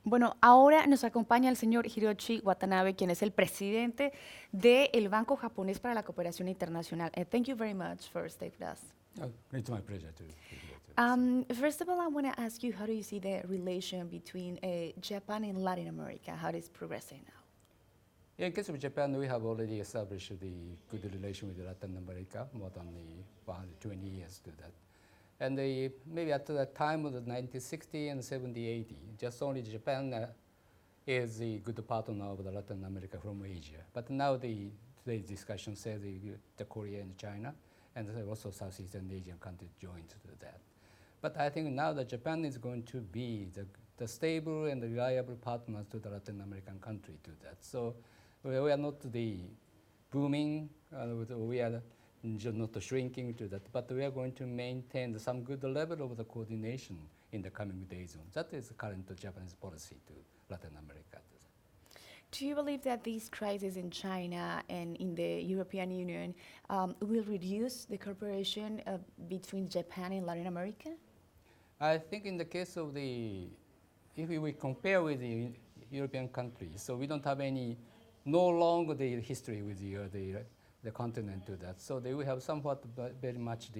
Bueno, ahora nos acompaña el señor Hiroshi Watanabe, quien es el presidente del Banco Japonés para la Cooperación Internacional. Thank you very much for staying with us. Oh, it's my pleasure to be here. First of all, I want to ask you, how do you see the relation between Japan and Latin America? How it is progressing now? In case of Japan, we have already established the good relation with Latin America, more than 20 years to that. And maybe at the time of the 1960 and 70, 80, just only Japan is the good partner of the Latin America from Asia. But now today's discussion says the Korea and China, and also Southeastern Asian countries joined to that. But I think now that Japan is going to be the stable and reliable partner to the Latin American country to that. So we are not the booming, we are not shrinking to that, but we are going to maintain some good level of the coordination in the coming days. That is the current Japanese policy to Latin America. Do you believe that this crisis in China and in the European Union will reduce the cooperation between Japan and Latin America? I think in the case of if we compare with the European countries, so we don't have no longer the history with the continent to that. So they will have somewhat very much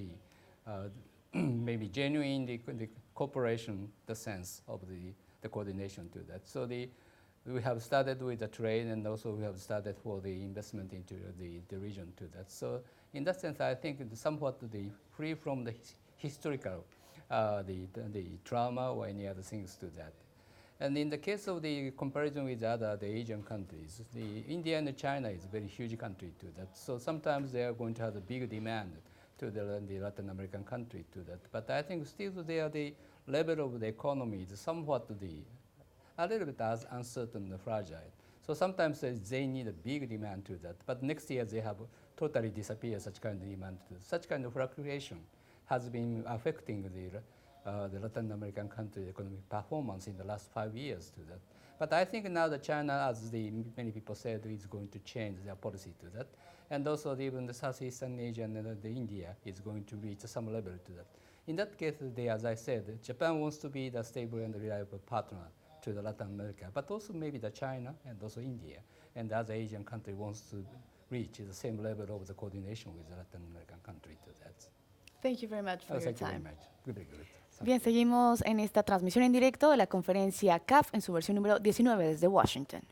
maybe genuine the cooperation, the sense of the coordination to that. So we have started with the trade, and also we have started for the investment into the region to that. So in that sense, I think it's somewhat free from the historical the trauma or any other things to that. And in the case of the comparison with the Asian countries, India and China is a very huge country to that. So sometimes they are going to have a big demand to the Latin American country to that. But I think still the level of the economy is somewhat a little bit as uncertain and fragile. So sometimes they need a big demand to that. But next year they have totally disappeared such kind of demand. Such kind of fluctuation has been affecting the Latin American country economic performance in the last 5 years to that. But I think now that China, as many people said, is going to change their policy to that. And also even the Southeastern Asia and the India is going to reach some level to that. In that case, as I said, Japan wants to be the stable and reliable partner to the Latin America, but also maybe the China and also India and the other Asian country wants to reach the same level of the coordination with the Latin American country to that. Thank you very much for your Thank time. you very much. Good. Bien, seguimos en esta transmisión en directo de la conferencia CAF en su versión número 19 desde Washington.